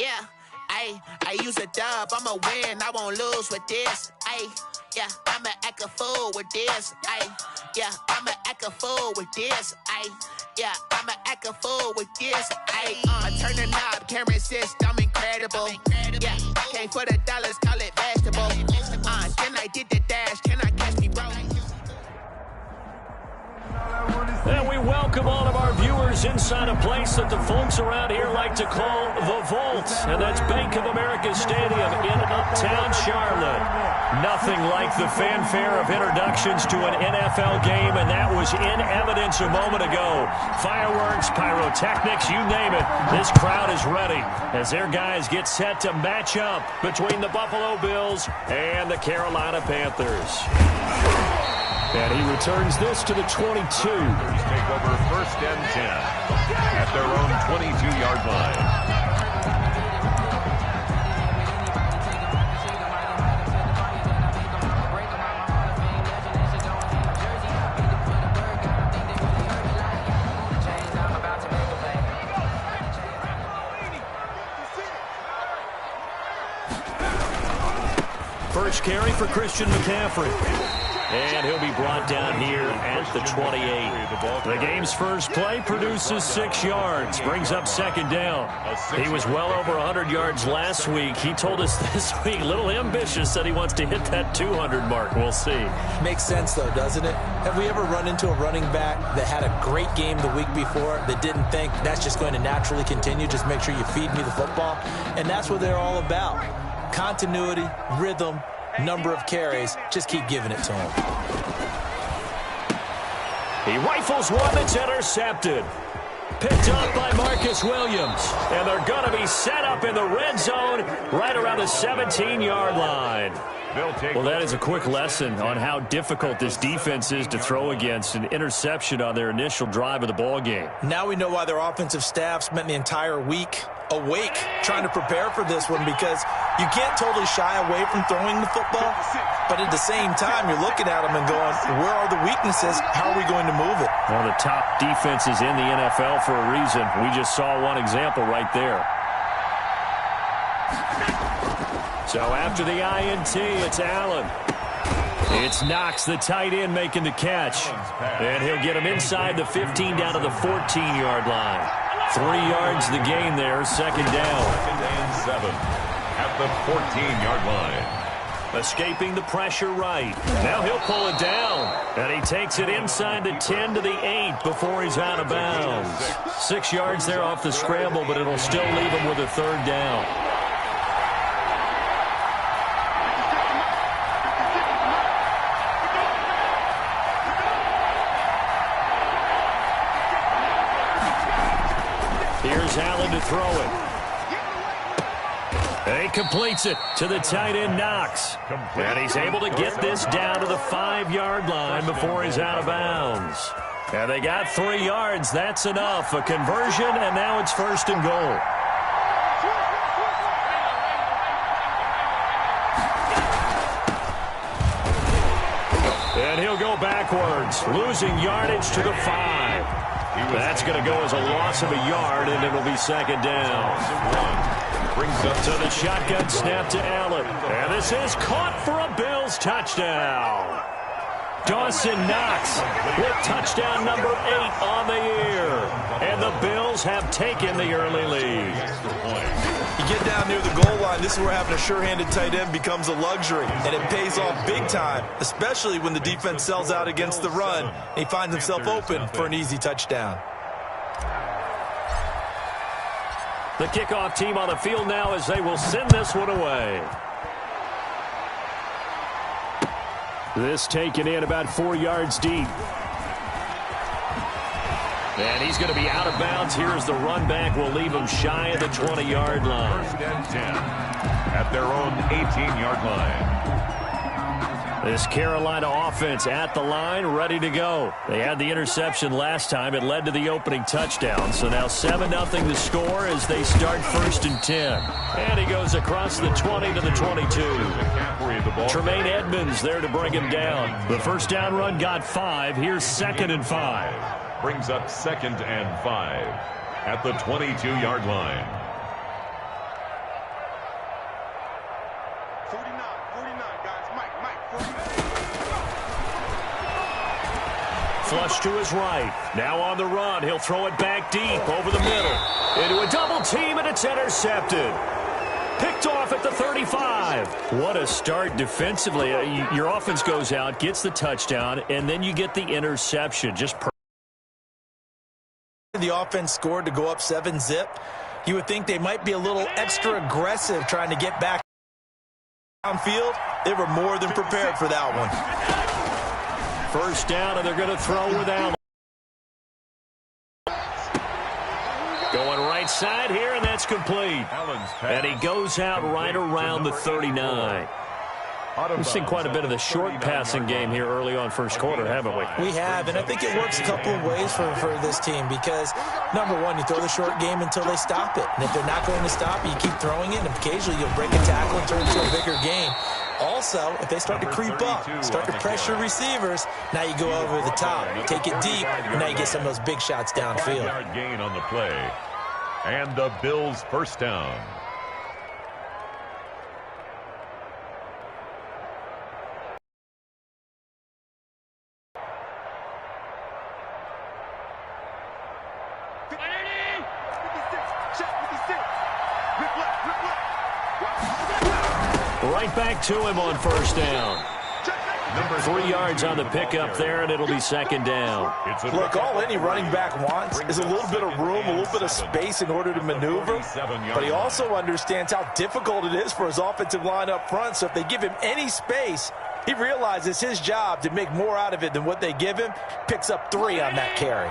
Yeah, I use a dub, I'ma win, I won't lose with this. Yeah, I'ma act a fool with this. Yeah, I'ma act a fool with this. Yeah, I'ma act a fool with this. I turn the knob, camera assist, I'm incredible. Yeah, came for the dollars, call it vegetable. Then I did the dash, can I catch me, bro? And we welcome all of our viewers inside a place that the folks around here like to call the Vault. And that's Bank of America Stadium in Uptown Charlotte. Nothing like the fanfare of introductions to an NFL game, and that was in evidence a moment ago. Fireworks, pyrotechnics, you name it. This crowd is ready as their guys get set to match up between the Buffalo Bills and the Carolina Panthers. And he returns this to the 22. Take over 1st and 10 at their own 22-yard line. First carry for Christian McCaffrey. And he'll be brought down here at the 28. The game's first play produces 6 yards, brings up 2nd down. He was well over 100 yards last week. He told us this week, a little ambitious, that he wants to hit that 200 mark. We'll see. Makes sense, though, doesn't it? Have we ever run into a running back that had a great game the week before that didn't think that's just going to naturally continue? Just make sure you feed me the football. And that's what they're all about. Continuity, rhythm, number of carries, just keep giving it to him. He rifles one that's intercepted. Picked up by Marcus Williams. And they're going to be set up in the red zone right around the 17-yard line. Well, that is a quick lesson on how difficult this defense is to throw against. An interception on their initial drive of the ball game. Now we know why their offensive staff spent the entire week awake trying to prepare for this one, because you can't totally shy away from throwing the football, but at the same time you're looking at them and going, where are the weaknesses? How are we going to move it? One of the top defenses in the NFL for a reason. We just saw one example right there. So after the INT, it's Allen. It's Knox, the tight end, making the catch. And he'll get him inside the 15 down to the 14-yard line. 3 yards the gain there, 2nd down. 2nd and 7 at the 14-yard line. Escaping the pressure right. Now he'll pull it down. And he takes it inside the 10 to the 8 before he's out of bounds. 6 yards there off the scramble, but it'll still leave him with a 3rd down. Here's Allen to throw it. And he completes it to the tight end, Knox. And he's able to get this down to the 5-yard line before he's out of bounds. And they got 3 yards. That's enough. A conversion, and now it's 1st and goal. And he'll go backwards, losing yardage to the 5. That's going to go as a loss of a yard, and it'll be 2nd down. Brings up to the shotgun snap to Allen. And this is caught for a Bills touchdown. Dawson Knox with touchdown number 8 on the year. And the Bills have taken the early lead. You get down near the goal line, this is where having a sure-handed tight end becomes a luxury. And it pays off big time, especially when the defense sells out against the run. And he finds himself open for an easy touchdown. The kickoff team on the field now as they will send this one away. This taken in about 4 yards deep. And he's going to be out of bounds. Here's the run back. Will leave him shy of the 20-yard line. 1st and 10 at their own 18-yard line. This Carolina offense at the line, ready to go. They had the interception last time. It led to the opening touchdown. So now 7-0 the score as they start 1st and 10. And he goes across the 20 to the 22. Tremaine Edmonds there to bring him down. The first down run got 5. Here's 2nd and 5. Brings up 2nd and 5 at the 22-yard line. Flush to his right. Now on the run. He'll throw it back deep over the middle. Into a double team, and it's intercepted. Picked off at the 35. What a start defensively. Your offense goes out, gets the touchdown, and then you get the interception. Just the offense scored to go up 7-zip. You would think they might be a little extra aggressive trying to get back downfield. They were more than prepared for that one. First down, and they're going to throw with Allen. Going right side here, and that's complete. And he goes out right around the 39. We've seen quite a bit of the short passing game here early on first quarter, haven't we? We have, and I think it works a couple of ways for this team because, number one, you throw the short game until they stop it. And if they're not going to stop it, you keep throwing it, and occasionally you'll break a tackle and turn it into a bigger game. Also, if they start to creep up, start to pressure receivers, now you go over the top, take it deep, and now you get some of those big shots downfield. 5-yard gain on the play. And the Bills first down. Right back to him on first down. 3 yards on the pickup there, and it'll be second down. Look, all any running back wants is a little bit of room, a little bit of space in order to maneuver. But he also understands how difficult it is for his offensive line up front. So if they give him any space, he realizes his job to make more out of it than what they give him. Picks up 3 on that carry.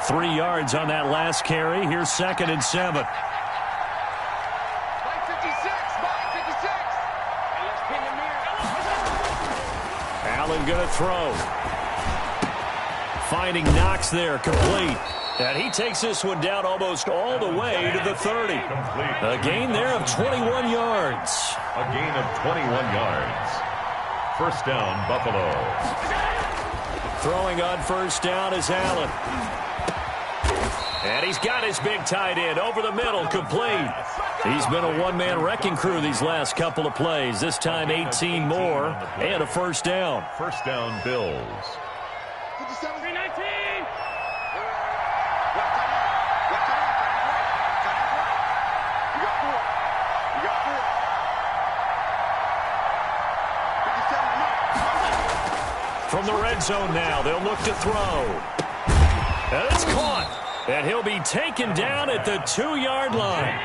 3 yards on that last carry. Here's 2nd and 7. Allen going to throw. Finding Knox there, complete. And he takes this one down almost all the way to the 30. A gain there of 21 yards. A gain of 21 yards. First down, Buffalo. Throwing on first down is Allen. And he's got his big tight end over the middle, complete. He's been a one-man wrecking crew these last couple of plays. This time 18 more and a first down. First down, Bills. 319. From the red zone now, they'll look to throw. And it's caught. And he'll be taken down at the 2-yard line.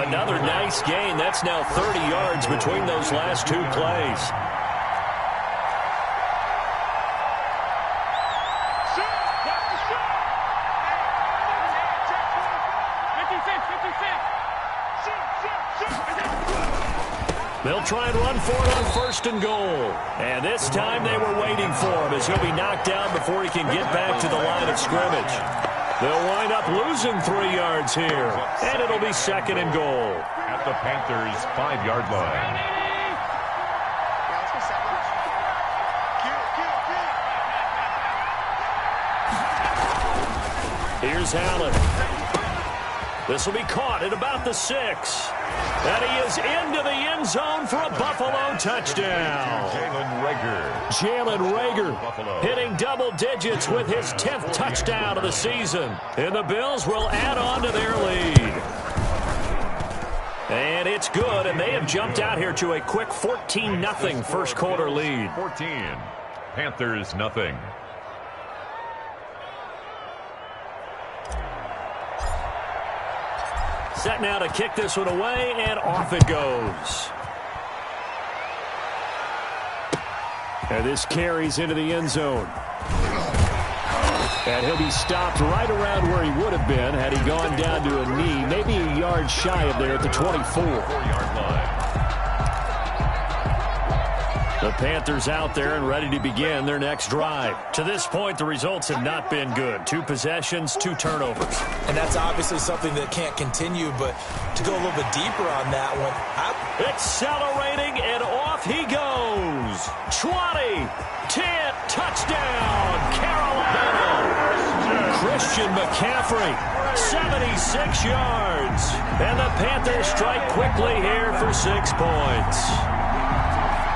Another nice gain. That's now 30 yards between those last 2 plays. They'll try and run for it on first and goal. And this time they were waiting for him as he'll be knocked down before he can get back to the line of scrimmage. They'll wind up losing 3 yards here. And it'll be 2nd and goal. At the Panthers' 5-yard line. Here's Allen. This will be caught at about the 6. And he is into the end zone for a Buffalo touchdown. Jalen Reagor hitting double digits with his 10th touchdown of the season. And the Bills will add on to their lead. And it's good, and they have jumped out here to a quick 14-0 first quarter lead. 14. Panthers nothing. Set now to kick this one away, and off it goes. And this carries into the end zone. And he'll be stopped right around where he would have been had he gone down to a knee, maybe a yard shy of there at the 24. 4-yard line. The Panthers out there and ready to begin their next drive. To this point, the results have not been good. 2 possessions, 2 turnovers. And that's obviously something that can't continue, but to go a little bit deeper on that one, accelerating, and off he goes. 20, 10, touchdown, Carolina. Christian McCaffrey, 76 yards. And the Panthers strike quickly here for 6 points.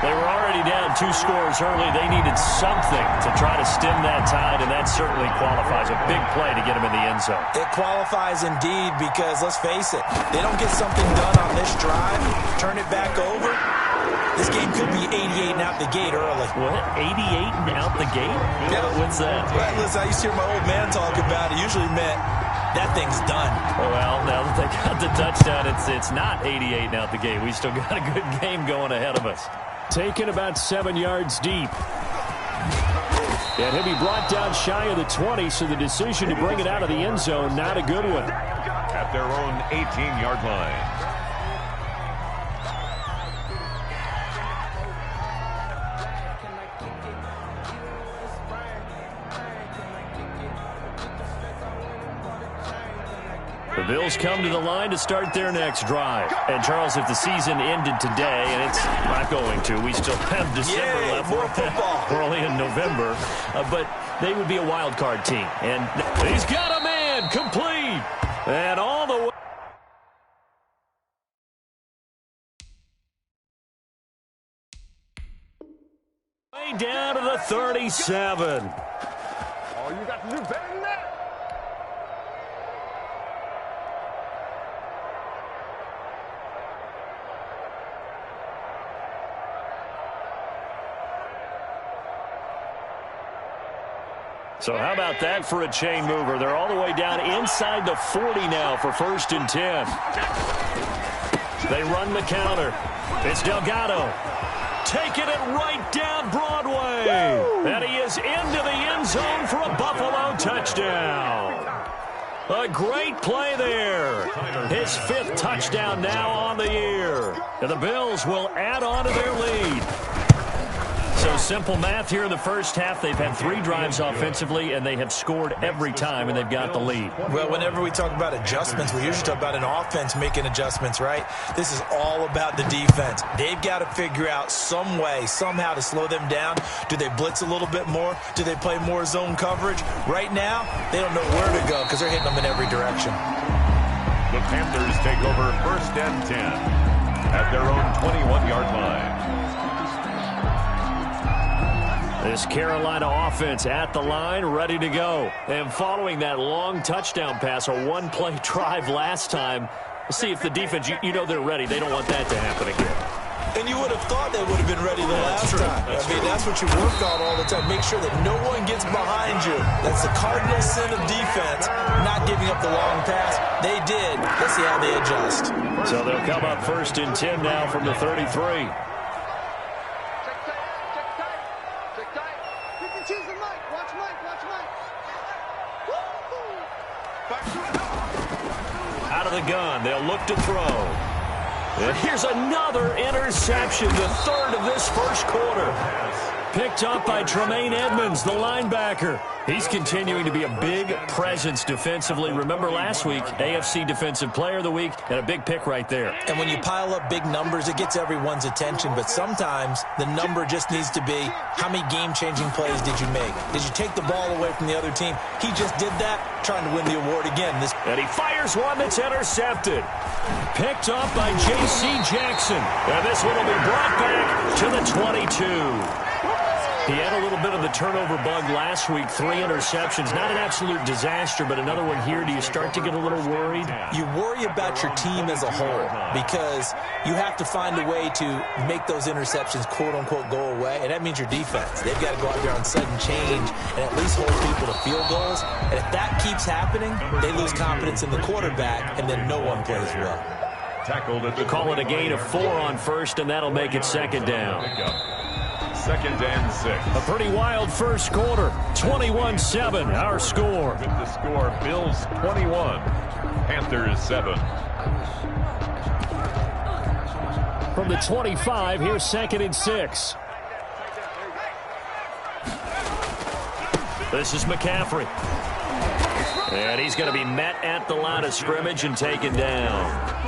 They were already down 2 scores early. They needed something to try to stem that tide, and that certainly qualifies. A big play to get them in the end zone. It qualifies indeed because, let's face it, they don't get something done on this drive, turn it back over. This game could be 88 and out the gate early. What? 88 and out the gate? Yeah. What's that? Well, listen, I used to hear my old man talk about it. Usually meant that thing's done. Well, now that they got the touchdown, it's not 88 and out the gate. We still got a good game going ahead of us. Taken about 7 yards deep. And he'll be brought down shy of the 20, so the decision to bring it out of the end zone, not a good one. At their own 18-yard line. The Bills come to the line to start their next drive. And, Charles, if the season ended today, and it's not going to, we still have December left. More football. We're only in November. But they would be a wild card team. And he's got a man complete. And all the way down to the 37. Oh, you got to do better than that. So how about that for a chain mover? They're all the way down inside the 40 now for 1st and 10. They run the counter. It's Delgado. Taking it right down Broadway. And he is into the end zone for a Buffalo touchdown. A great play there. His 5th touchdown now on the year. And the Bills will add on to their lead. So simple math here in the first half. They've had 3 drives offensively, and they have scored every time, and they've got the lead. Well, whenever we talk about adjustments, we usually talk about an offense making adjustments, right? This is all about the defense. They've got to figure out some way, somehow to slow them down. Do they blitz a little bit more? Do they play more zone coverage? Right now, they don't know where to go because they're hitting them in every direction. The Panthers take over 1st and 10 at their own 21-yard line. This Carolina offense at the line, ready to go. And following that long touchdown pass, a 1-play drive last time, we'll see if the defense, you know they're ready. They don't want that to happen again. And you would have thought they would have been ready the last time. I mean, that's what you work on all the time. Make sure that no one gets behind you. That's the cardinal sin of defense, not giving up the long pass. They did. Let's see how they adjust. So they'll come up 1st and 10 now from the 33. Out of the gun, they'll look to throw. And here's another interception, the 3rd of this first quarter. Picked up by Tremaine Edmonds, the linebacker. He's continuing to be a big presence defensively. Remember last week, AFC Defensive Player of the Week, and a big pick right there. And when you pile up big numbers, it gets everyone's attention. But sometimes the number just needs to be, how many game-changing plays did you make? Did you take the ball away from the other team? He just did that, trying to win the award again. And he fires one that's intercepted. Picked up by J.C. Jackson. And this one will be brought back to the 22. He had a little bit of the turnover bug last week, 3 interceptions. Not an absolute disaster, but another one here. Do you start to get a little worried? You worry about your team as a whole because you have to find a way to make those interceptions, quote-unquote, go away, and that means your defense. They've got to go out there on sudden change and at least hold people to field goals. And if that keeps happening, they lose confidence in the quarterback, and then no one plays well. Tackled at the Call it a gain of 4 on 1st, and that'll make it 2nd down. 2nd and 6. A pretty wild first quarter. 21-7, our score. With the score, Bills 21, Panthers 7. From the 25, here's 2nd and 6. This is McCaffrey. And he's going to be met at the line of scrimmage and taken down.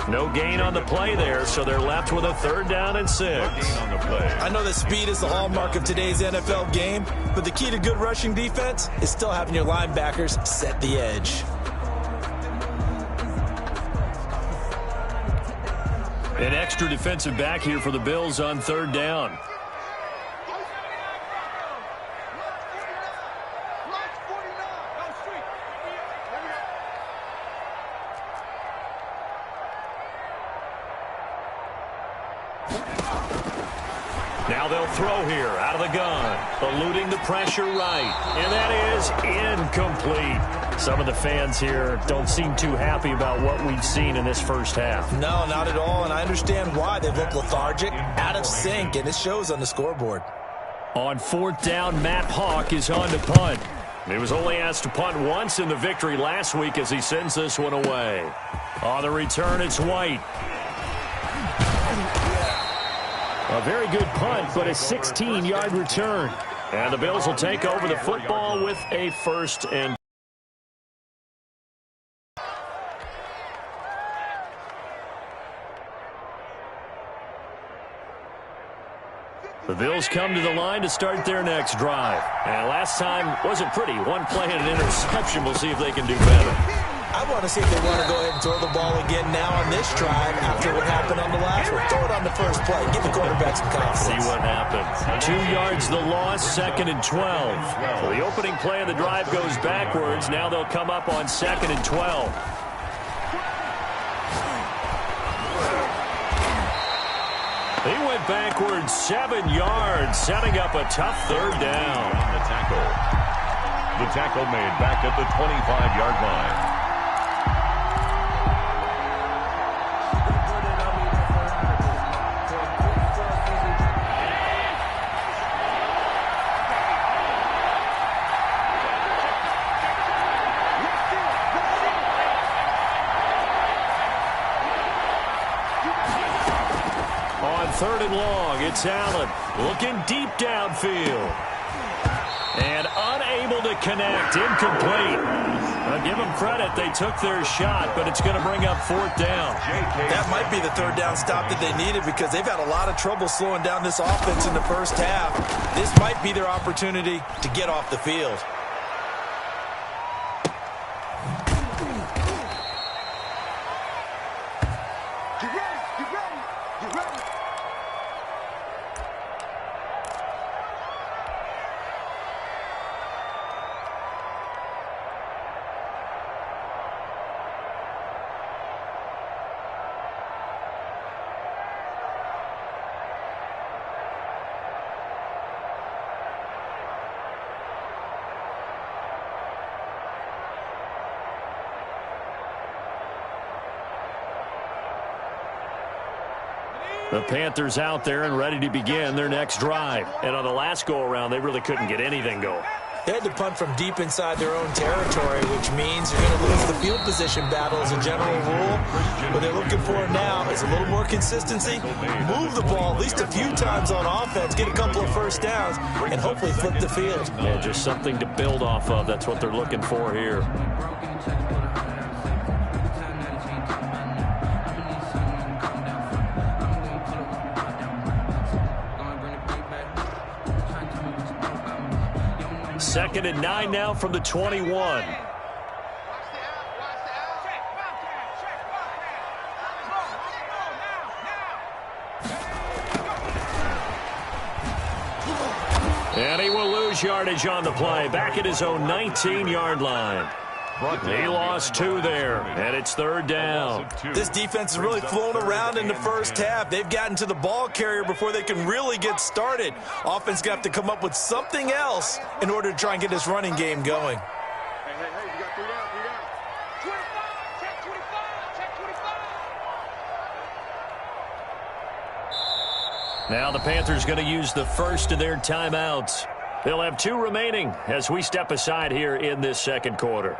No gain on the play there, so they're left with a 3rd down and 6. I know that speed is the hallmark of today's NFL game, but the key to good rushing defense is still having your linebackers set the edge. An extra defensive back here for the Bills on third down. Now they'll throw here out of the gun. Eluding the pressure right. And that is incomplete. Some of the fans here don't seem too happy about what we've seen in this first half. No, not at all, and I understand why. They look lethargic, out of sync, and it shows on the scoreboard. On fourth down, Matt Hawk is on to punt. He was only asked to punt once in the victory last week as he sends this one away. On the return, it's White. A very good punt, but a 16-yard return. And the Bills will take over the football with a first and the Bills come to the line to start their next drive. And last time wasn't pretty. One play and an interception. We'll see if they can do better. I want to see if they want to go ahead and throw the ball again now on this drive after what happened on the last one. Throw it on the first play. Give the quarterback some confidence. See what happens. 2 yards the loss, 2nd and 12. So the opening play of the drive goes backwards. Now they'll come up on 2nd and 12. He went backwards 7 yards, setting up a tough third down. The tackle. The tackle made back at the 25-yard line. Third and long, it's Allen looking deep downfield. And unable to connect, incomplete. I'll give them credit, they took their shot, but it's going to bring up fourth down. That might be the third down stop that they needed because they've had a lot of trouble slowing down this offense in the first half. This might be their opportunity to get off the field. The Panthers out there and ready to begin their next drive. And on the last go-around, they really couldn't get anything going. They had to punt from deep inside their own territory, which means you're going to lose the field position battle as a general rule. What they're looking for now is a little more consistency, move the ball at least a few times on offense, get a couple of first downs, and hopefully flip the field. Yeah, just something to build off of. That's what they're looking for here. Second and 9 now from the 21. And he will lose yardage on the play. Back at his own 19-yard line. He lost 2 there, and it's third down. This defense has really flown around in the first half. They've gotten to the ball carrier before they can really get started. Offense going to have to come up with something else in order to try and get this running game going. Hey, you got 3 down, 3 down. 25, check 25, check 25. Now the Panthers going to use the first of their timeouts. They'll have 2 remaining as we step aside here in this second quarter.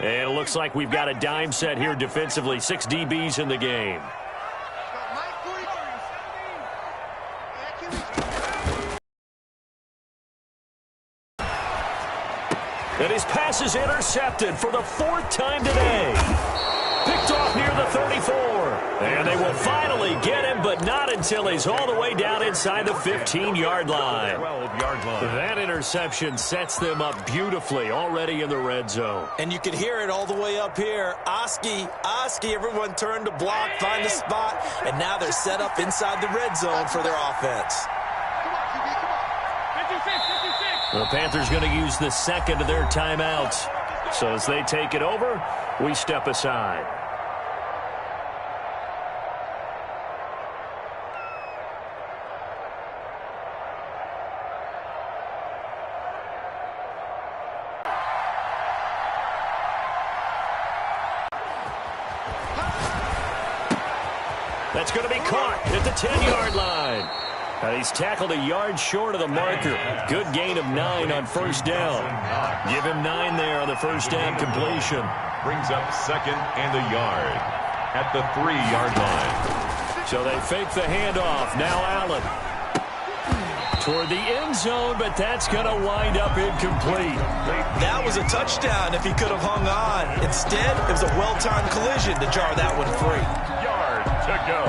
And it looks like we've got a dime set here defensively. 6 DBs in the game. And his pass is intercepted for the 4th time today. Picked off near the 34. And they will finally get him, but not until he's all the way down inside the 15-yard line. 12-yard line. That interception sets them up beautifully already in the red zone. And you can hear it all the way up here. Oski, everyone turned to block, find a spot, and now they're set up inside the red zone for their offense. The Panthers going to use the second of their timeouts. So as they take it over, we step aside. That's going to be caught at the 10-yard line. And he's tackled a yard short of the marker. Good gain of 9 on first down. Give him 9 there on the first down completion. Brings up second and a yard at the 3-yard line. So they fake the handoff. Now Allen toward the end zone, but that's going to wind up incomplete. That was a touchdown if he could have hung on. Instead, it was a well-timed collision to jar that one free. Yard to go.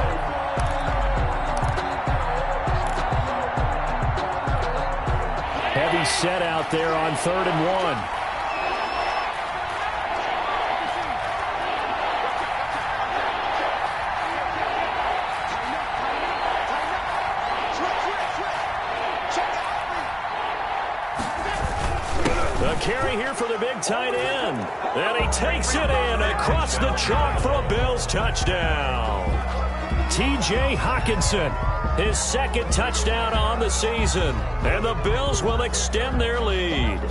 Heavy set out there on 3rd and 1. The carry here for the big tight end. And he takes it in across the chalk for a Bills touchdown. T.J. Hockenson, his second touchdown on the season. And the Bills will extend their lead.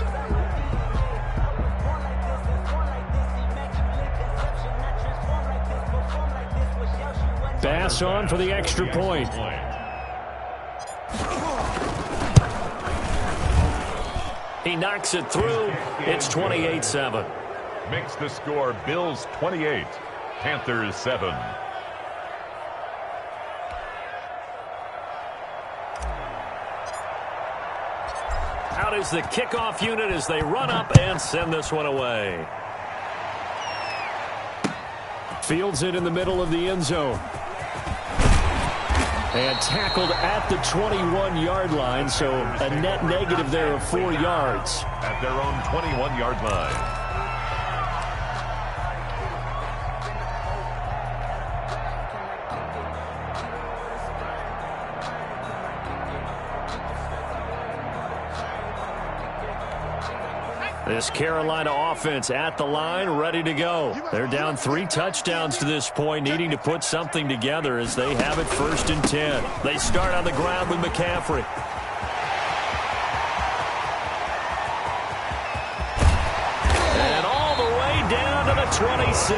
Bass on for the extra point. He knocks it through. It's 28-7. Makes the score Bills 28, Panthers 7. Out is the kickoff unit as they run up and send this one away. Fields it in the middle of the end zone. And tackled at the 21-yard line, so a net negative there of 4 yards. At their own 21-yard line. This Carolina offense at the line, ready to go. They're down 3 touchdowns to this point, needing to put something together as they have it 1st and 10. They start on the ground with McCaffrey. And all the way down to the 26.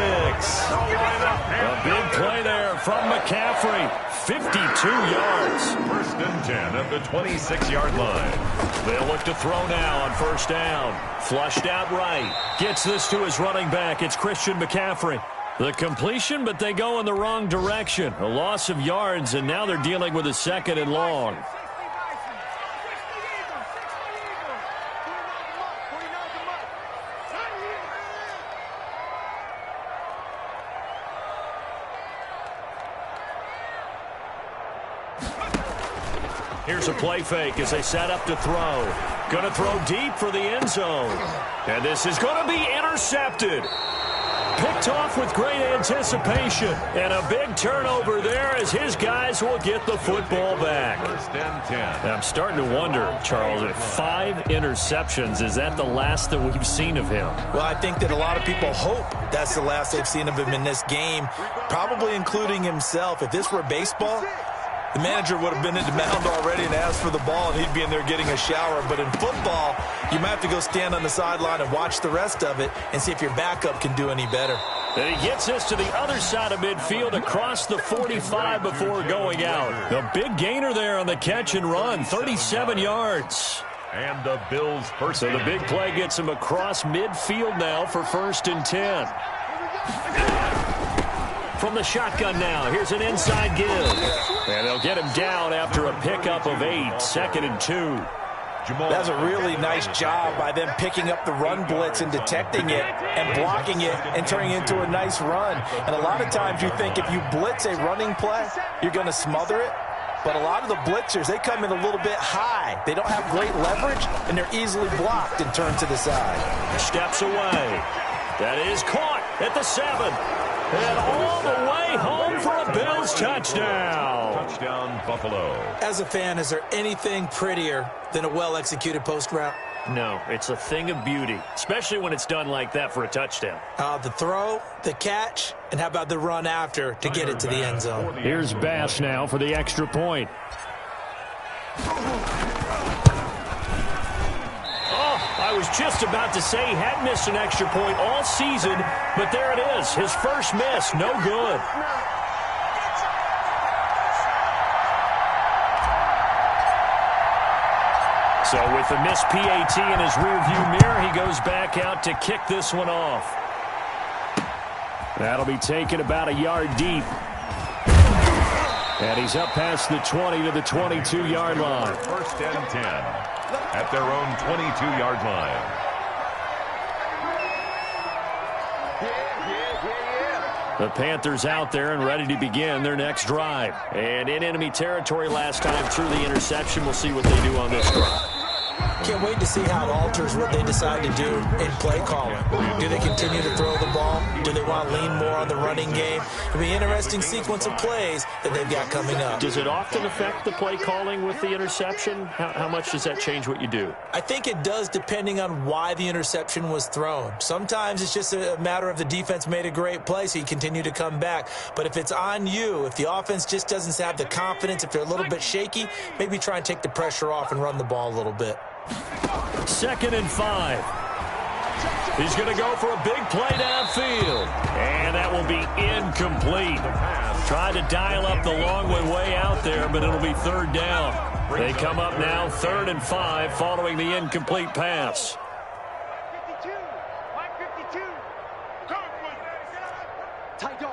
A big play there from McCaffrey. 52 yards. 1st and 10 at the 26-yard line. They'll look to throw now on 1st down. Flushed out right. Gets this to his running back. It's Christian McCaffrey. The completion, but they go in the wrong direction. A loss of yards, and now they're dealing with a 2nd and long. Here's a play fake as they set up to throw. Going to throw deep for the end zone. And this is going to be intercepted. Picked off with great anticipation. And a big turnover there as his guys will get the football back. 1st and 10. I'm starting to wonder, Charles, if 5 interceptions, is that the last that we've seen of him? Well, I think that a lot of people hope that's the last they've seen of him in this game, probably including himself. If this were baseball, the manager would have been in the mound already and asked for the ball, and he'd be in there getting a shower. But in football, you might have to go stand on the sideline and watch the rest of it and see if your backup can do any better. And he gets this to the other side of midfield across the 45 before going out. A big gainer there on the catch and run, 37 yards. And the Bills first. So the big play gets him across midfield now for 1st and 10. From the shotgun now, here's an inside give. And they'll get him down after a pickup of 8, 2nd and 2. That's a really nice job by them picking up the run blitz and detecting it and blocking it and turning it into a nice run. And a lot of times you think if you blitz a running play, you're going to smother it. But a lot of the blitzers, they come in a little bit high. They don't have great leverage, and they're easily blocked and turned to the side. Steps away. That is caught at the 7. And all the way home for a Bills touchdown. Touchdown, Buffalo. As a fan, is there anything prettier than a well-executed post route? No, it's a thing of beauty, especially when it's done like that for a touchdown. The throw, the catch, and how about the run after to get it to the end zone? Here's Bass now for the extra point. I was just about to say he hadn't missed an extra point all season, but there it is. His first miss, no good. So with the missed PAT in his rearview mirror, he goes back out to kick this one off. That'll be taken about a yard deep. And he's up past the 20 to the 22-yard line. First and 10 at their own 22-yard line. The Panthers out there and ready to begin their next drive. And in enemy territory last time through the interception. We'll see what they do on this drive. Can't wait to see how it alters what they decide to do in play calling. Do they continue to throw the ball? Do they want to lean more on the running game? It'll be an interesting sequence of plays that they've got coming up. Does it often affect the play calling with the interception? How much does that change what you do? I think it does, depending on why the interception was thrown. Sometimes it's just a matter of the defense made a great play, so you continue to come back. But if it's on you, if the offense just doesn't have the confidence, if they're a little bit shaky, maybe try and take the pressure off and run the ball a little bit. 2nd and 5. He's going to go for a big play downfield. And that will be incomplete. Tried to dial up the long way out there, but it'll be 3rd down. They come up now 3rd and 5 following the incomplete pass. 52. 52. Tight dog.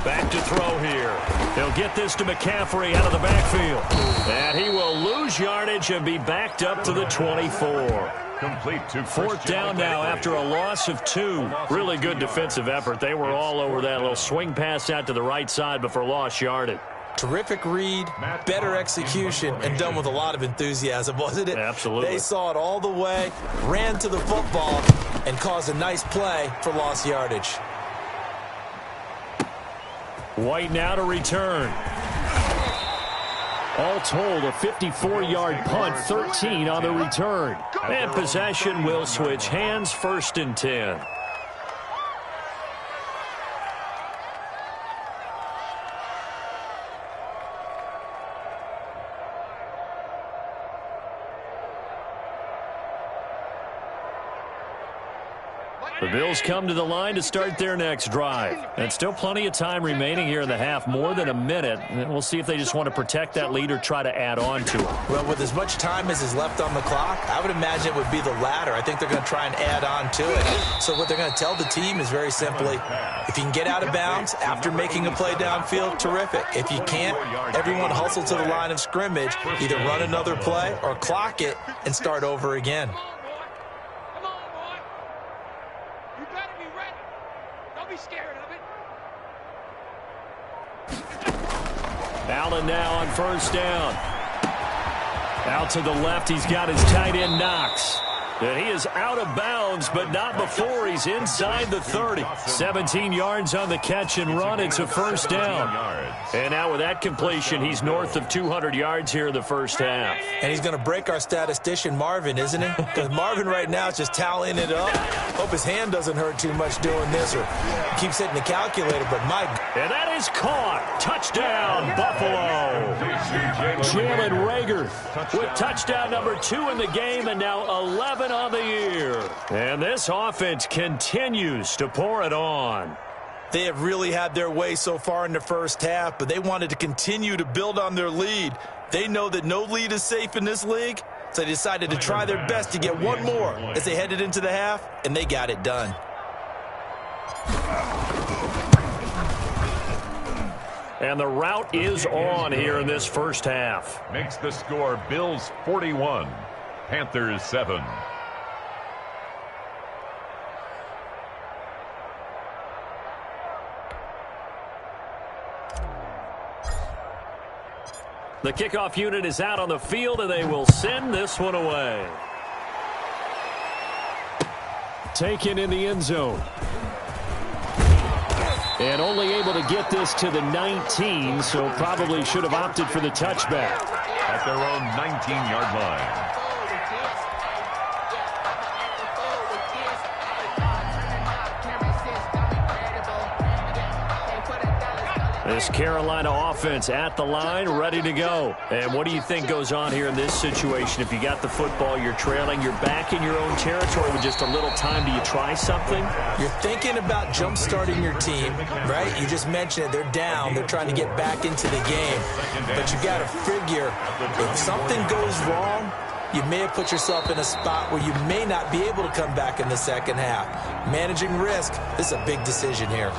Back to throw here. They'll get this to McCaffrey out of the backfield. And he will lose yardage and be backed up to the 24. Complete to 4th down now after a loss of 2. Really good defensive effort. They were all over that little swing pass out to the right side before lost yardage. Terrific read, better execution, and done with a lot of enthusiasm, wasn't it? Absolutely. They saw it all the way, ran to the football, and caused a nice play for lost yardage. White now to return. All told, a 54-yard punt, 13 on the return. And possession will switch hands, 1st and 10. The Bills come to the line to start their next drive. And still plenty of time remaining here in the half, more than a minute. And we'll see if they just want to protect that lead or try to add on to it. Well, with as much time as is left on the clock, I would imagine it would be the latter. I think they're going to try and add on to it. So what they're going to tell the team is very simply, if you can get out of bounds after making a play downfield, terrific. If you can't, everyone hustle to the line of scrimmage, either run another play or clock it and start over again. Allen now on 1st down. Out to the left, he's got his tight end Knox. And he is out of bounds, but not before he's inside the 30. 17 yards on the catch and run. It's a 1st down. And now with that completion, he's north of 200 yards here in the first half. And he's going to break our statistician, Marvin, isn't he? Because Marvin right now is just tallying it up. Hope his hand doesn't hurt too much doing this or keeps hitting the calculator, but Mike. And that is caught. Touchdown, Buffalo. Jalen Reagor with touchdown number 2 in the game and now 11 on the year. And this offense continues to pour it on. They have really had their way so far in the first half, but they wanted to continue to build on their lead. They know that no lead is safe in this league, so they decided to try their best to get one more as they headed into the half, and they got it done. And the route is on here in this first half. Makes the score Bills 41, Panthers 7. The kickoff unit is out on the field, and they will send this one away. Taken in the end zone. And only able to get this to the 19, so probably should have opted for the touchback. At their own 19-yard line. This Carolina offense at the line, ready to go. And what do you think goes on here in this situation? If you got the football, you're trailing, you're back in your own territory with just a little time. Do you try something? You're thinking about jump-starting your team, right? You just mentioned it. They're down. They're trying to get back into the game. But you got to figure, if something goes wrong, you may have put yourself in a spot where you may not be able to come back in the second half. Managing risk, this is a big decision here.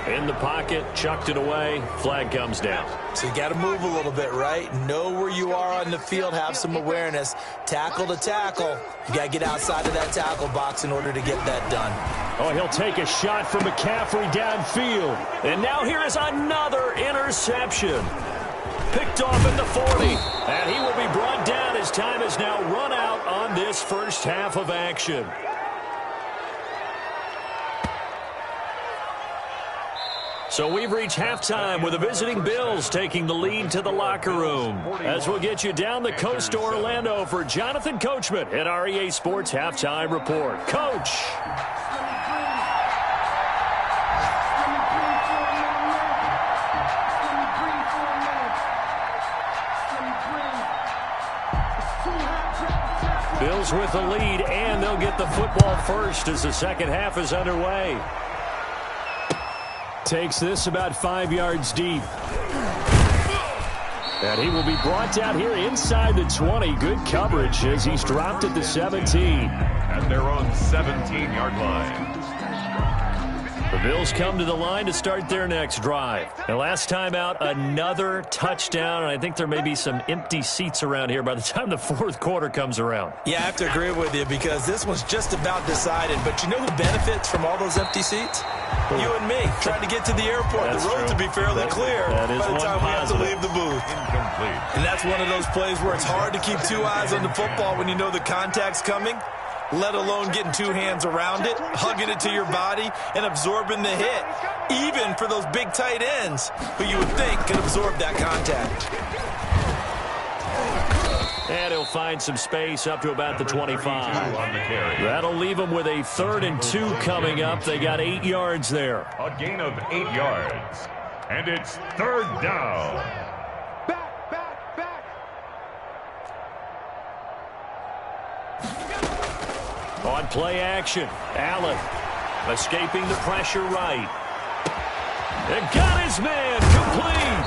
In the pocket, chucked it away, flag comes down. So you got to move a little bit, right? Know where you are on the field, have some awareness. Tackle to tackle. You got to get outside of that tackle box in order to get that done. Oh, he'll take a shot from McCaffrey downfield. And now here is another interception. Picked off at the 40. And he will be brought down as time has now run out on this first half of action. So we've reached halftime with the visiting Bills taking the lead to the locker room. As we'll get you down the coast to Orlando for Jonathan Coachman at our EA Sports Halftime Report. Coach. Bills with the lead, and they'll get the football first as the second half is underway. Takes this about 5 yards deep. And he will be brought down here inside the 20. Good coverage as he's dropped at the 17. At their own 17-yard line. The Bills come to the line to start their next drive. And last time out, another touchdown. And I think there may be some empty seats around here by the time the fourth quarter comes around. Yeah, I have to agree with you because this one's just about decided. But you know who benefits from all those empty seats? You and me, trying to get to the airport. That's the roads will be fairly clear by the time we have to leave the booth. Incomplete. And that's one of those plays where it's hard to keep two eyes on the football when you know the contact's coming, let alone getting two hands around it, hugging it to your body, and absorbing the hit, even for those big tight ends who you would think can absorb that contact. And he'll find some space up to about the 25. On the carry. That'll leave them with a 3rd and 2 coming up. They got 8 yards there. A gain of 8 yards. And it's 3rd down. Back, back, back. On play action, Allen escaping the pressure right. And got his man complete.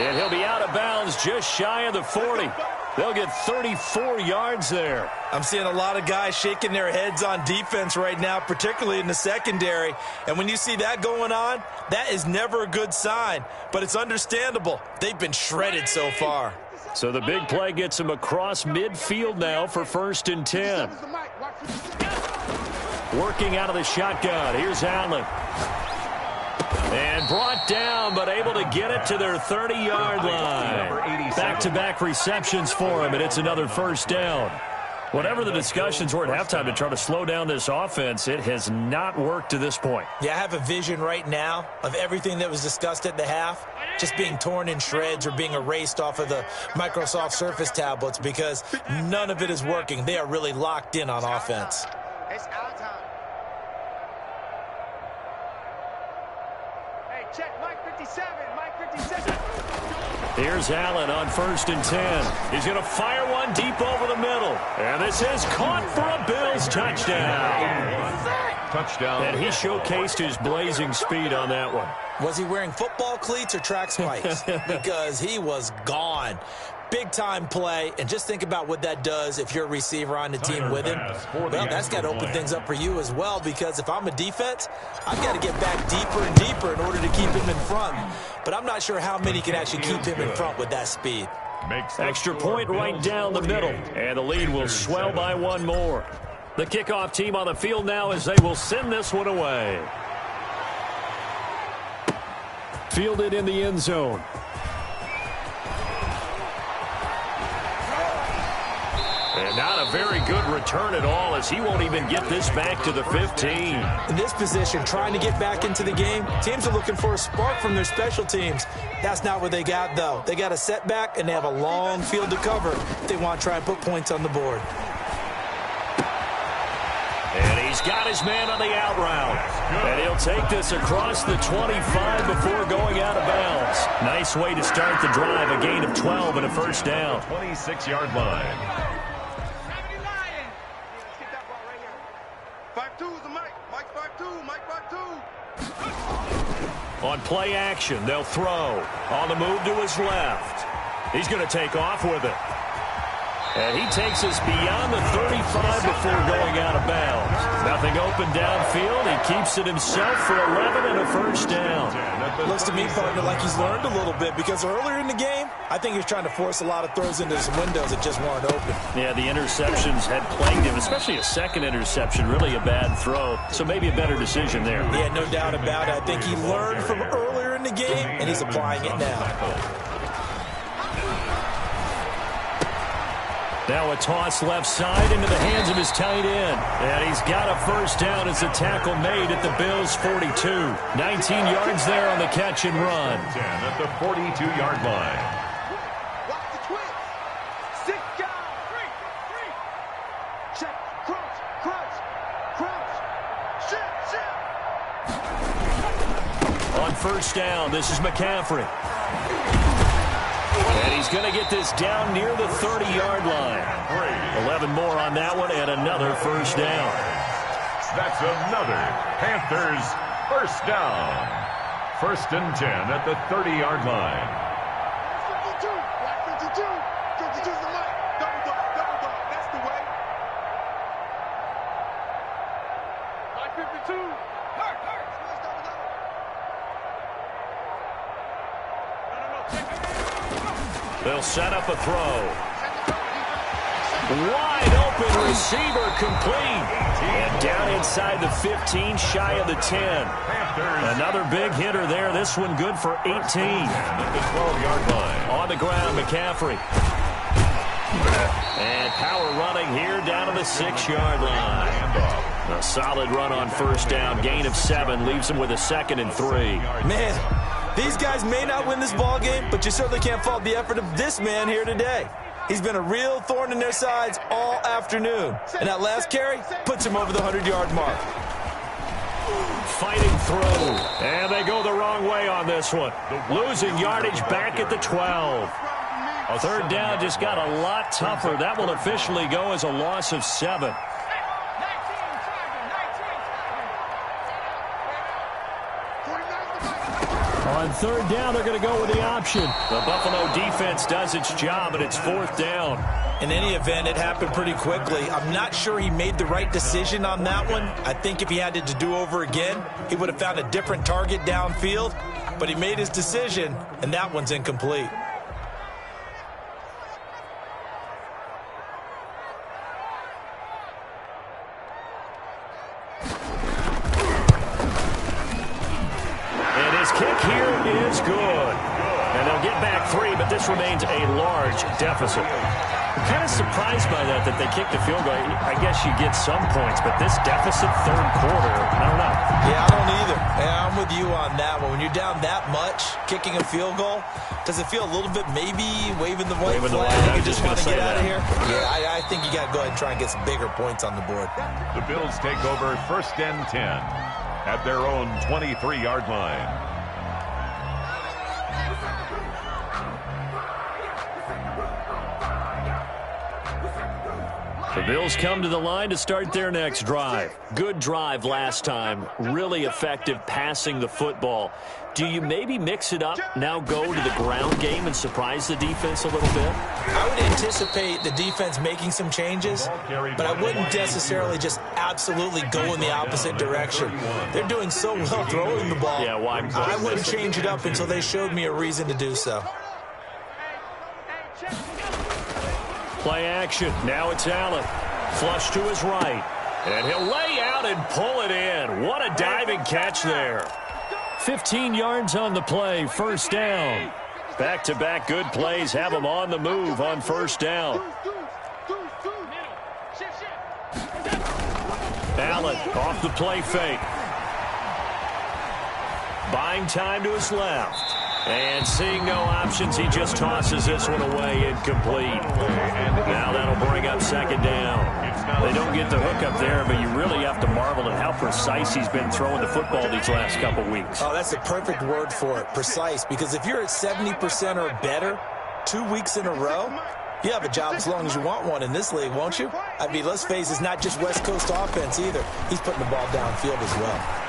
And he'll be out of bounds just shy of the 40. They'll get 34 yards there. I'm seeing a lot of guys shaking their heads on defense right now, particularly in the secondary. And when you see that going on, that is never a good sign. But it's understandable. They've been shredded so far. So the big play gets him across midfield now for 1st and 10. Working out of the shotgun. Here's Allen. And brought down, but able to get it to their 30-yard line. Back-to-back receptions for him, and it's another 1st down. Whatever the discussions were at halftime to try to slow down this offense, it has not worked to this point. Yeah, I have a vision right now of everything that was discussed at the half just being torn in shreds or being erased off of the Microsoft Surface tablets because none of it is working. They are really locked in on offense. It's our time. Hey, check Mike 57. Mike 57. Here's Allen on 1st and 10. He's going to fire one deep over the middle. And this is caught for a Bills touchdown. Touchdown. And he showcased his blazing speed on that one. Was he wearing football cleats or track spikes? Because he was gone. Big-time play, and just think about what that does if you're a receiver on the team with him. Well, that's got to open things up for you as well, because if I'm a defense, I've got to get back deeper and deeper in order to keep him in front. But I'm not sure how many can actually keep him in front with that speed. Extra point right down the middle, and the lead will swell by one more. The kickoff team on the field now as they will send this one away. Fielded in the end zone. And not a very good return at all, as he won't even get this back to the 15. In this position, trying to get back into the game, teams are looking for a spark from their special teams. That's not what they got, though. They got a setback, and they have a long field to cover if they want to try and put points on the board. And he's got his man on the out route. And he'll take this across the 25 before going out of bounds. Nice way to start the drive, a gain of 12 and a first down. 26-yard line. 5-2 is the Mike. Mike 5-2. Mike 5-2. On play action, they'll throw. On the move to his left. He's going to take off with it. And he takes us beyond the 35 before going out of bounds. Nothing open downfield. He keeps it himself for 11 and a first down. Looks to me, partner, like he's learned a little bit, because earlier in the game, I think he was trying to force a lot of throws into some windows that just weren't open. Yeah, the interceptions had plagued him, especially a second interception, really a bad throw. So maybe a better decision there. Yeah, no doubt about it. I think he learned from earlier in the game, and he's applying it now. Now a toss left side into the hands of his tight end. And he's got a first down as the tackle made at the Bills' 42. 19 yards there on the catch and run. 10 at the 42-yard line. Watch the twist. 6 guys. 3. Check. Crunch. Crunch. Crunch. Shit. On first down, this is McCaffrey. And he's going to get this down near the 30-yard line. 11 more on that one and another first down. That's another Panthers first down. 1st and 10 at the 30-yard line. 52. Black 52. 52 is the Mike. Double dog. Double dog. That's the way. Black 52. Hurt. Hurt. They'll set up a throw. Wide open receiver complete. And down inside the 15, shy of the 10. Another big hitter there. This one good for 18. At the 12-yard line. On the ground, McCaffrey. And power running here down to the 6-yard line. A solid run on first down. Gain of 7 leaves him with a 2nd and 3. Man, these guys may not win this ball game, but you certainly can't fault the effort of this man here today. He's been a real thorn in their sides all afternoon. And that last carry puts him over the 100-yard mark. Fighting through. And they go the wrong way on this one. Losing yardage back at the 12. A third down just got a lot tougher. That will officially go as a loss of 7. On third down, they're going to go with the option. The Buffalo defense does its job, and it's 4th down. In any event, it happened pretty quickly. I'm not sure he made the right decision on that one. I think if he had it to do over again, he would have found a different target downfield. But he made his decision, and that one's incomplete. Kick here is good. And they'll get back 3, but this remains a large deficit. I'm kind of surprised by that they kicked the field goal. I guess you get some points, but this deficit third quarter, I don't know. Yeah, I don't either. Yeah, I'm with you on that one. When you're down that much, kicking a field goal, does it feel a little bit maybe waving the white flag? You just want to get out of here? Yeah, I think you got to go ahead and try and get some bigger points on the board. The Bills take over 1st and 10 at their own 23-yard line. The Bills come to the line to start their next drive. Good drive last time. Really effective passing the football. Do you maybe mix it up, now go to the ground game and surprise the defense a little bit? I would anticipate the defense making some changes, but I wouldn't necessarily just absolutely go in the opposite direction. They're doing so well throwing the ball. Yeah, why? I wouldn't change it up until they showed me a reason to do so. Play action. Now it's Allen. Flush to his right. And he'll lay out and pull it in. What a diving catch there. 15 yards on the play, first down. Back-to-back good plays have them on the move on first down. Allen off the play fake. Buying time to his left. And seeing no options, he just tosses this one away, incomplete. Now that'll bring up second down. They don't get the hook up there, but you really have to marvel at how precise he's been throwing the football these last couple weeks. Oh, that's a perfect word for it, precise, because if you're at 70% or better 2 weeks in a row, you have a job as long as you want one in this league, won't you? I mean, let's face it, it's not just West Coast offense either. He's putting the ball downfield as well.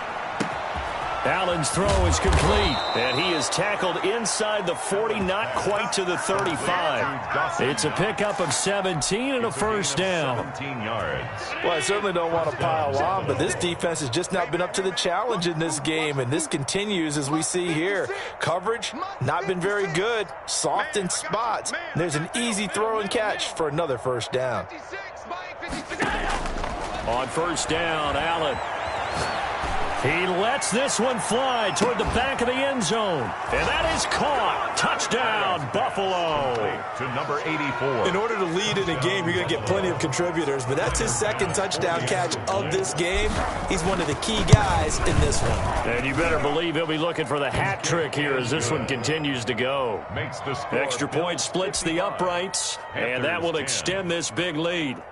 Allen's throw is complete, and he is tackled inside the 40, not quite to the 35. It's a pickup of 17 and a first down. 17 yards. Well, I certainly don't want to pile on, but this defense has just not been up to the challenge in this game, and this continues as we see here. Coverage, not been very good, soft in spots. There's an easy throw and catch for another first down. On first down, Allen. He lets this one fly toward the back of the end zone. And that is caught. Touchdown, Buffalo. To number 84. In order to lead in a game, you're going to get plenty of contributors, but that's his second touchdown catch of this game. He's one of the key guys in this one. And you better believe he'll be looking for the hat trick here as this one continues to go. Makes the score. Extra point splits the uprights, and that will extend this big lead.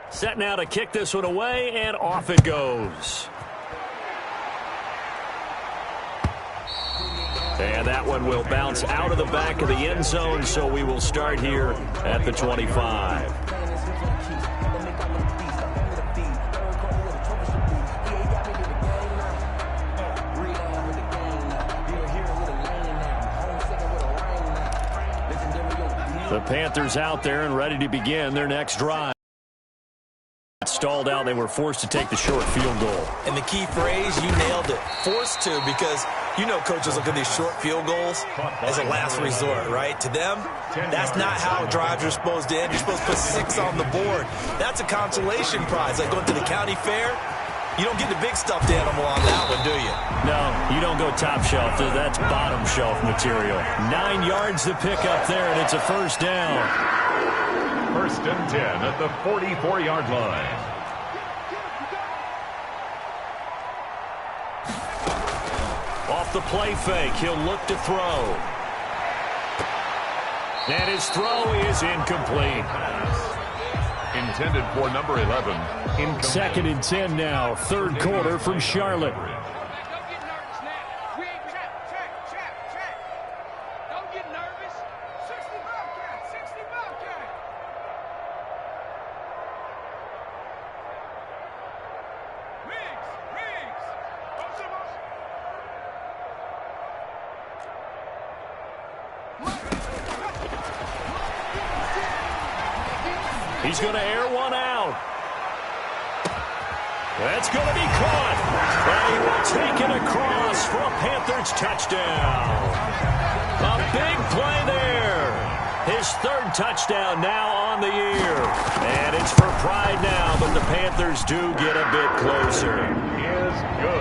Set now to kick this one away, and off it goes. And that one will bounce out of the back of the end zone, so we will start here at the 25. The Panthers out there and ready to begin their next drive. Stalled out, they were forced to take the short field goal. And the key phrase, you nailed it, forced to, because you know coaches look at these short field goals as a last resort, right? To them, that's not how drives are supposed to end. You're supposed to put 6 on the board. That's a consolation prize, like going to the county fair. You don't get the big stuffed animal on that one, do you? No, you don't go top shelf. That's bottom shelf material. 9 yards to pick up there, and it's a first down. First and 10 at the 44-yard line. Off the play fake, he'll look to throw. And his throw is incomplete. Intended for number 11. Incomplete. Second and 10 now, third quarter from Charlotte. He's going to air one out. That's going to be caught. And he will take it across for a Panthers touchdown. A big play there. His third touchdown now on the year. And it's for pride now, but the Panthers do get a bit closer.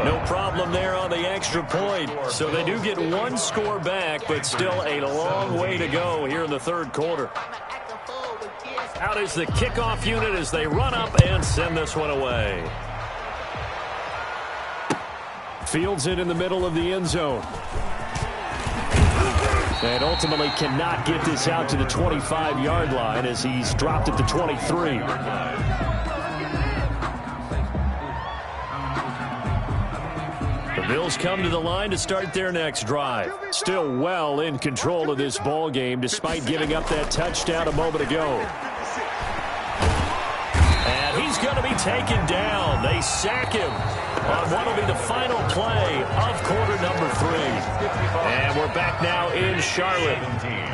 No problem there on the extra point. So they do get one score back, but still a long way to go here in the third quarter. Out is the kickoff unit as they run up and send this one away. Fields it in the middle of the end zone. And ultimately cannot get this out to the 25-yard line as he's dropped at the 23. Bills come to the line to start their next drive. Still well in control of this ball game despite giving up that touchdown a moment ago. And he's going to be taken down. They sack him on what will be the final play of quarter number 3. And we're back now in Charlotte.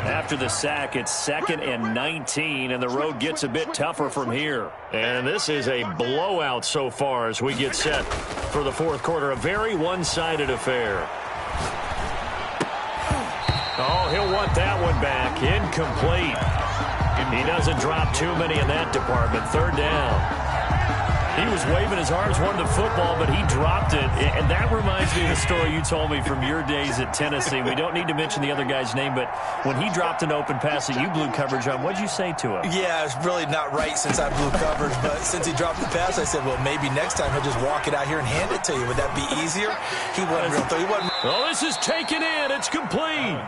After the sack, it's 2nd and 19, and the road gets a bit tougher from here. And this is a blowout so far as we get set for the fourth quarter. A very one-sided affair. Oh, he'll want that one back. Incomplete. He doesn't drop too many in that department. 3rd down. He was waving his arms, wanted the football, but he dropped it. And that reminds me of the story you told me from your days at Tennessee. We don't need to mention the other guy's name, but when he dropped an open pass that you blew coverage on, what did you say to him? Yeah, it's really not right since I blew coverage, but since he dropped the pass, I said, well, maybe next time he'll just walk it out here and hand it to you. Would that be easier? He wasn't real through. He wasn't. Well, this is taken in. It's complete.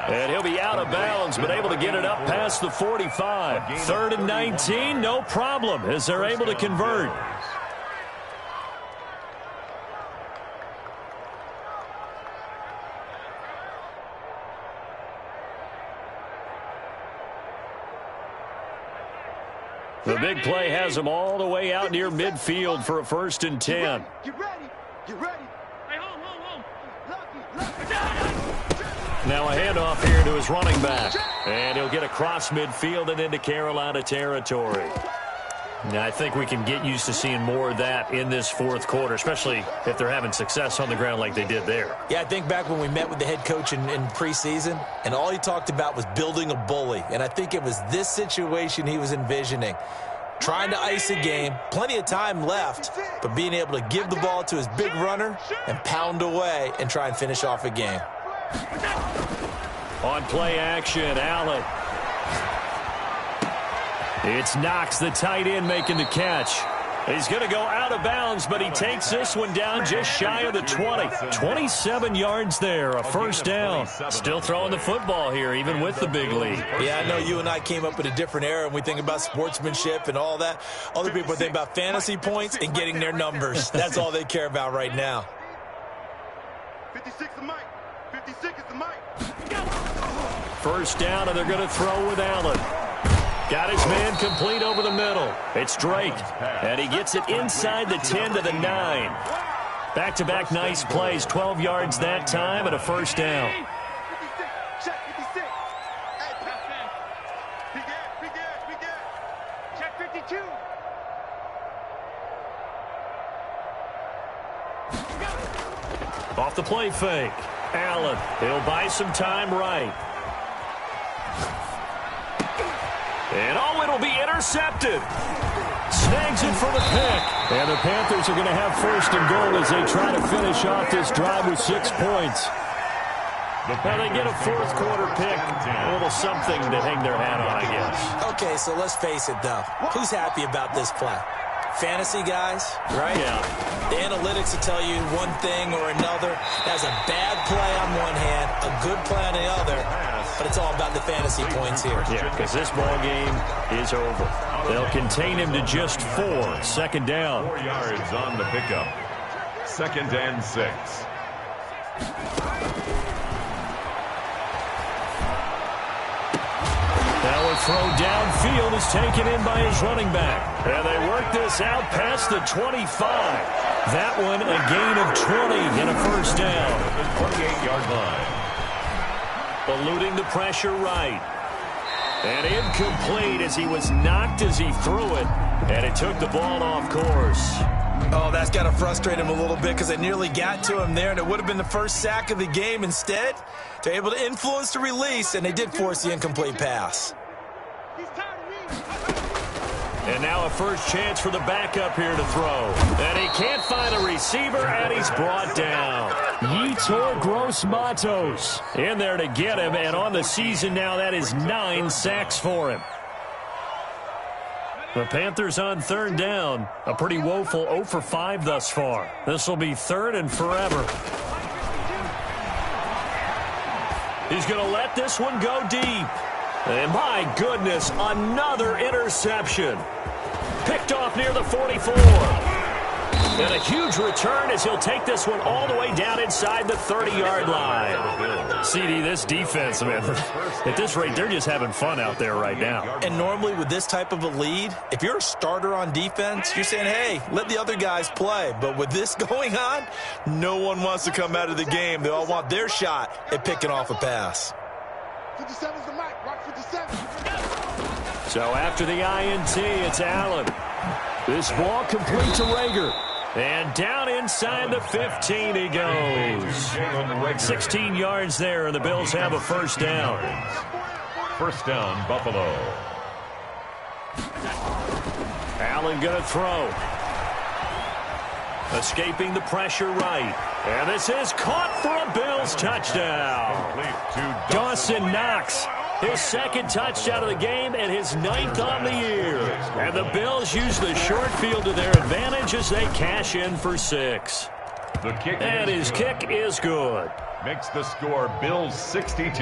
And he'll be out of bounds, but able to get it up past the 45. 3rd and 19, no problem, as they're able to convert. The big play has them all the way out near midfield for a 1st and 10. Get ready. Get ready. Hey, home. Now a handoff here to his running back. And he'll get across midfield and into Carolina territory. Now, I think we can get used to seeing more of that in this fourth quarter, especially if they're having success on the ground like they did there. Yeah, I think back when we met with the head coach in preseason, and all he talked about was building a bully. And I think it was this situation he was envisioning. Trying to ice a game, plenty of time left, but being able to give the ball to his big runner and pound away and try and finish off a game. On play action, Allen. It's Knox, the tight end, making the catch. He's going to go out of bounds, but he takes this one down just shy of the 20. 27 yards there, a 1st down. Still throwing the football here, even with the big lead. Yeah, I know you and I came up in a different era, and we think about sportsmanship and all that. Other people think about fantasy points and getting their numbers. That's all they care about right now. 56 is Mike. 56 is the Mike. 1st down, and they're going to throw with Allen. Got his man complete over the middle. It's Drake, and he gets it inside the 10 to the 9. Back-to-back nice plays, 12 yards that time, and a 1st down. 56. Check 56. Hey, we good. Check 52. Off the play fake. Allen, he'll buy some time right. And it'll be intercepted. Snags it for the pick. And the Panthers are going to have 1st and goal as they try to finish off this drive with 6 points. Now they get a fourth quarter pick. A little something to hang their hat on, I guess. Okay, so let's face it, though. Who's happy about this play? Fantasy guys, right? Yeah. The analytics will tell you one thing or another. That's a bad play on one hand, a good play on the other, but it's all about the fantasy points here. Yeah, because this ball game is over. They'll contain him to just 4. 2nd down. 4 yards on the pickup. 2nd and 6. Now a throw downfield is taken in by his running back. And they work this out past the 25. That one a gain of 20 and a 1st down. 28-yard line. Eluding the pressure right. And incomplete as he was knocked as he threw it. And it took the ball off course. Oh, that's got to frustrate him a little bit because they nearly got to him there, and it would have been the first sack of the game. Instead, they're able to influence the release, and they did force the incomplete pass. And now a first chance for the backup here to throw. And he can't find a receiver, and he's brought down. Yetur Gross-Matos in there to get him, and on the season now, that is 9 sacks for him. The Panthers on 3rd down. A pretty woeful 0 for 5 thus far. This will be 3rd and forever. He's going to let this one go deep. And my goodness, another interception. Picked off near the 44. And a huge return as he'll take this one all the way down inside the 30-yard line. CD, this defense, man, at this rate, they're just having fun out there right now. And normally with this type of a lead, if you're a starter on defense, you're saying, hey, let the other guys play. But with this going on, no one wants to come out of the game. They all want their shot at picking off a pass. 57's the mic. Rock 57. So after the INT, it's Allen. This ball complete to Rager. And down inside the 15 he goes. 16 yards there, and the Bills have a first down. First down, Buffalo. Allen going to throw. Escaping the pressure right. And this is caught for a Bills touchdown. Dawson Knox, his second touchdown of the game and his 9th on the year. And the Bills use the short field to their advantage as they cash in for 6. The kick and his kick is good. Makes the score Bills 62,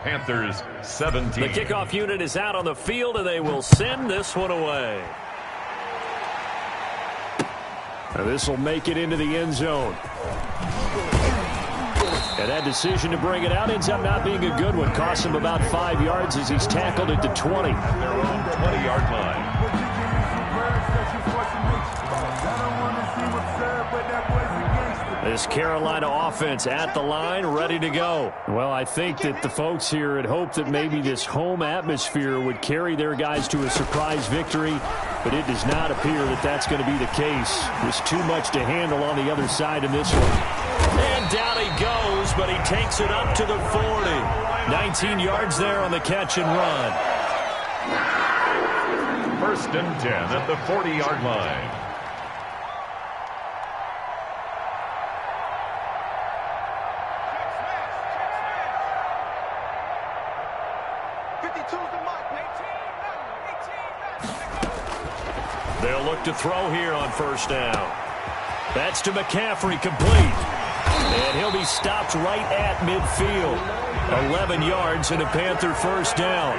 Panthers 17. The kickoff unit is out on the field, and they will send this one away. And this will make it into the end zone. And that decision to bring it out ends up not being a good one. Costs him about 5 yards as he's tackled at the 20. Their own 20-yard line. This Carolina offense at the line, ready to go. Well, I think that the folks here had hoped that maybe this home atmosphere would carry their guys to a surprise victory, but it does not appear that that's going to be the case. There's too much to handle on the other side in this one. And down he goes, but he takes it up to the 40. 19 yards there on the catch and run. First and 10 at the 40-yard line. They'll look to throw here on first down. That's to McCaffrey, complete. And he'll be stopped right at midfield. 11 yards and a Panther first down.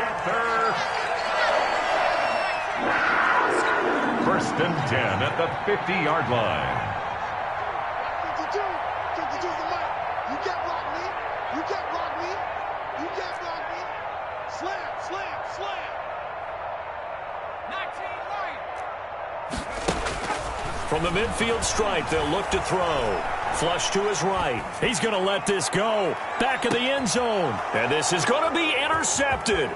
First and 10 at the 50-yard line. 52. 52's the mic. You can't block me. You can't block me. You can't block me. Slam, slam, slam. 19 right. From the midfield stripe, they'll look to throw. Flush to his right. He's going to let this go. Back of the end zone. And this is going to be intercepted.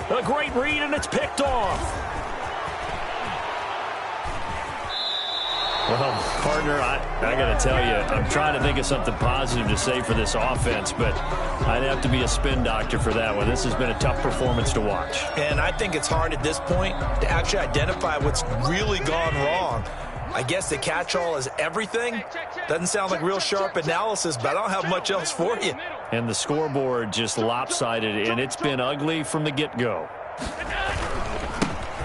A great read, and it's picked off. Well, partner, I got to tell you, I'm trying to think of something positive to say for this offense, but I'd have to be a spin doctor for that one. This has been a tough performance to watch. And I think it's hard at this point to actually identify what's really gone wrong. I guess the catch-all is everything. Doesn't sound like real sharp analysis, but I don't have much else for you. And the scoreboard just lopsided, and it's been ugly from the get-go.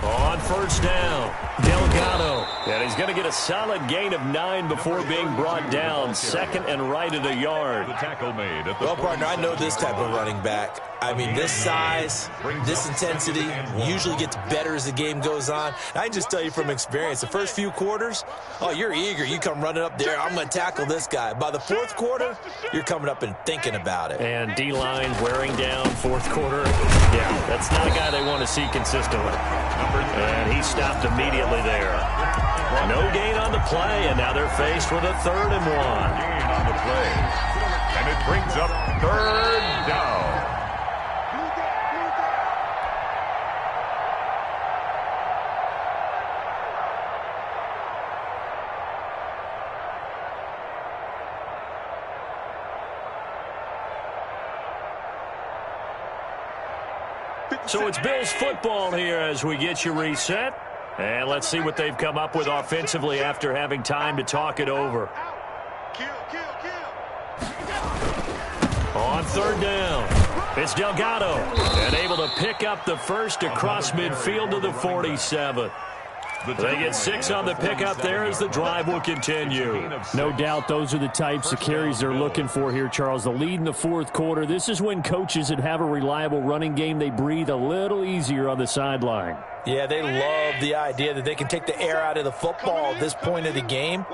On first down, Delgado. And he's going to get a solid gain of 9 before being brought down. Second and right at a yard. The tackle made at the Well, partner, I know this type of running back. I mean, this size, this intensity usually gets better as the game goes on. I can just tell you from experience, the first few quarters, oh, you're eager. You come running up there, I'm going to tackle this guy. By the fourth quarter, you're coming up and thinking about it. And D-line wearing down fourth quarter. Yeah, that's not a guy they want to see consistently. And he stopped immediately there. No gain on the play, and now they're faced with a 3rd and 1. gain on the play. And it brings up 3rd down. So it's Bills football here as we get you reset. And let's see what they've come up with offensively after having time to talk it over. On 3rd down, it's Delgado. And able to pick up the first across midfield to the 47. They get 6 on the pickup there as the drive will continue. No doubt those are the types of carries they're looking for here, Charles. The lead in the fourth quarter. This is when coaches that have a reliable running game, they breathe a little easier on the sideline. Yeah, they love the idea that they can take the air out of the football at this point of the game.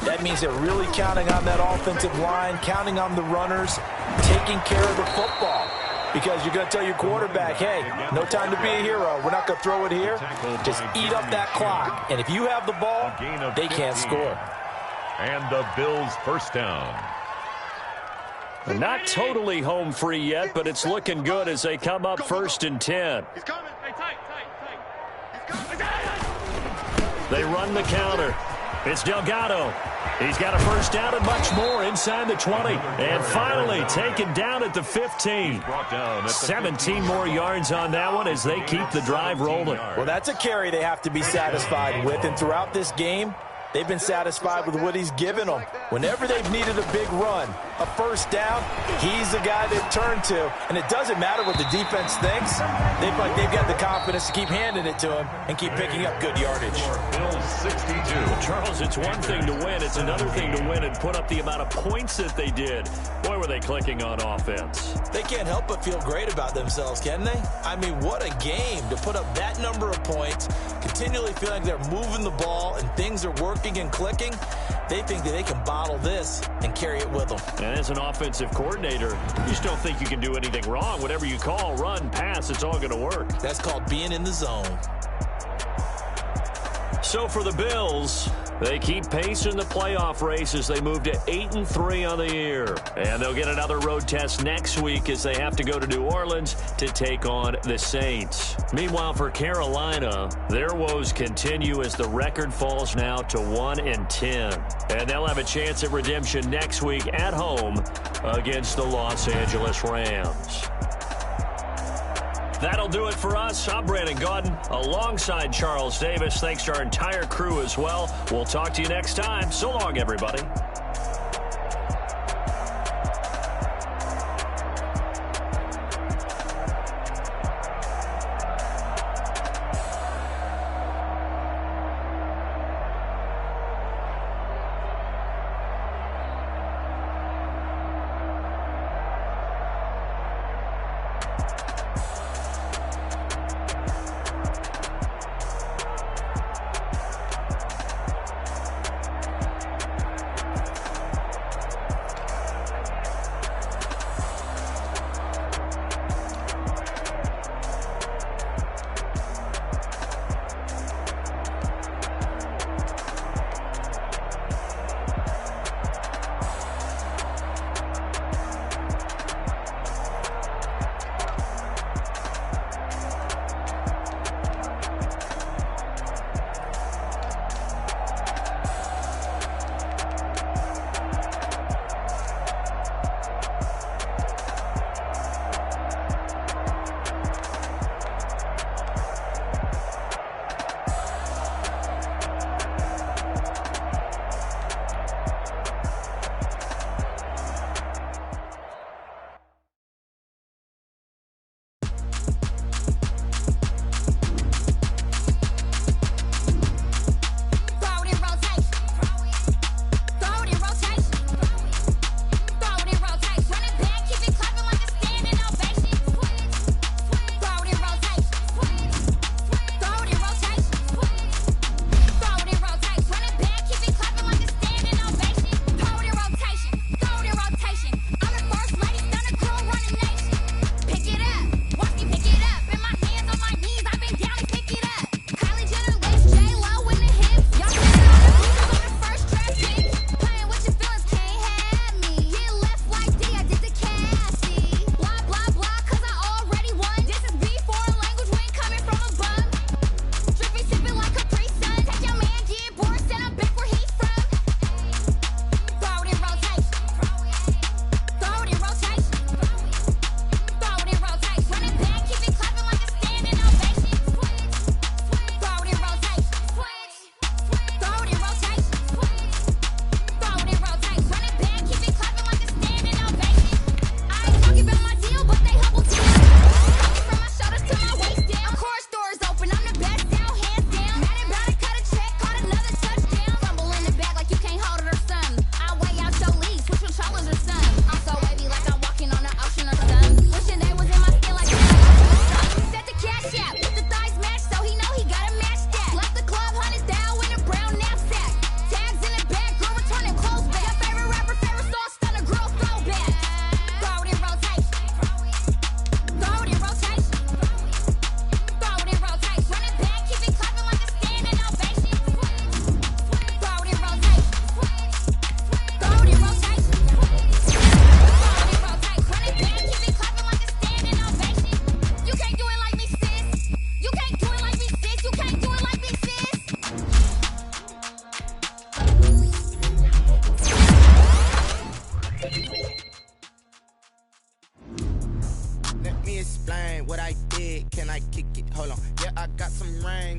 That means they're really counting on that offensive line, counting on the runners, taking care of the football. Because you're going to tell your quarterback, hey, no time to be a hero. We're not going to throw it here. Just eat up that clock. And if you have the ball, they can't score. And the Bills first down. Not totally home free yet, but it's looking good as they come up 1st and 10. He's coming. Hey, tight. They run the counter. It's Delgado. He's got a first down and much more inside the 20. And finally taken down at the 15. 17 more yards on that one as they keep the drive rolling. Well, that's a carry they have to be satisfied with. And throughout this game, they've been satisfied with what he's given them. Whenever they've needed a big run, a first down, he's the guy they've turned to. And it doesn't matter what the defense thinks. They've got the confidence to keep handing it to him and keep picking up good yardage. Bills 62. Charles, it's one thing to win. It's another thing to win and put up the amount of points that they did. Boy, were they clicking on offense. They can't help but feel great about themselves, can they? I mean, what a game to put up that number of points, continually feeling like they're moving the ball and things are working and clicking. They think that they can bottle this and carry it with them. And as an offensive coordinator, you just don't think you can do anything wrong. Whatever you call, run, pass, it's all going to work. That's called being in the zone. So for the Bills, they keep pace in the playoff race as they move to 8-3 on the year. And they'll get another road test next week as they have to go to New Orleans to take on the Saints. Meanwhile, for Carolina, their woes continue as the record falls now to 1-10. And they'll have a chance at redemption next week at home against the Los Angeles Rams. That'll do it for us. I'm Brandon Gaudin alongside Charles Davis. Thanks to our entire crew as well. We'll talk to you next time. So long, everybody.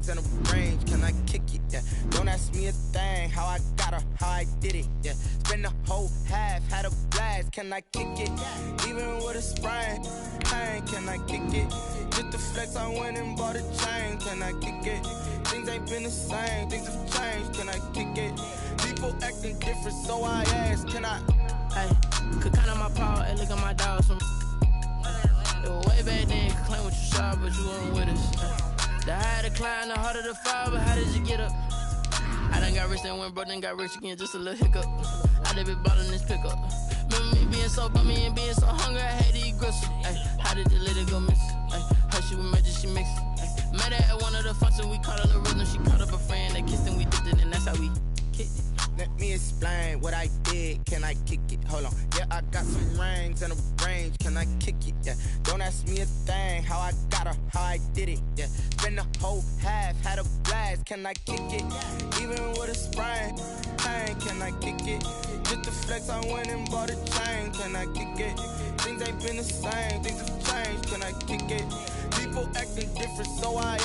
rings and a range, can I kick it? Yeah. Don't ask me a thing, how I got her, how I did it. Yeah. Spend the whole half, had a blast, can I kick it? Even with a sprain, pain, can I kick it? Just the flex, I went and bought a chain, can I kick it? Things ain't been the same, things have changed, can I kick it? People acting different, so I ask, can I? Hey, could count on my power, hey, look at my dogs. It was way back then, could claim what you saw, but you weren't with us. The higher the climb, the harder the fall, but how did you get up? I done got rich and went broke, then got rich again, just a little hiccup. I done been ballin' this pickup. Remember me being so bummy and being so hungry, I had to eat gristle. Ay, how did you let it go miss? Ay, her she was magic, she mixed. Ay, met her at one of the functions, we caught her the rhythm, she caught up a friend, they kissed and we dipped it, and that's how we kicked it. Let me explain what I did, can I kick it? Hold on, yeah, I got some rings and a range, can I kick it? Yeah, don't ask me a thing, how I got her, how I did it. Yeah, spend the whole half, had a blast, can I kick it? Even with a sprain, pain, can I kick it? Just the flex, I went and bought a chain, can I kick it? Things ain't been the same, things have changed, can I kick it? People acting different, so I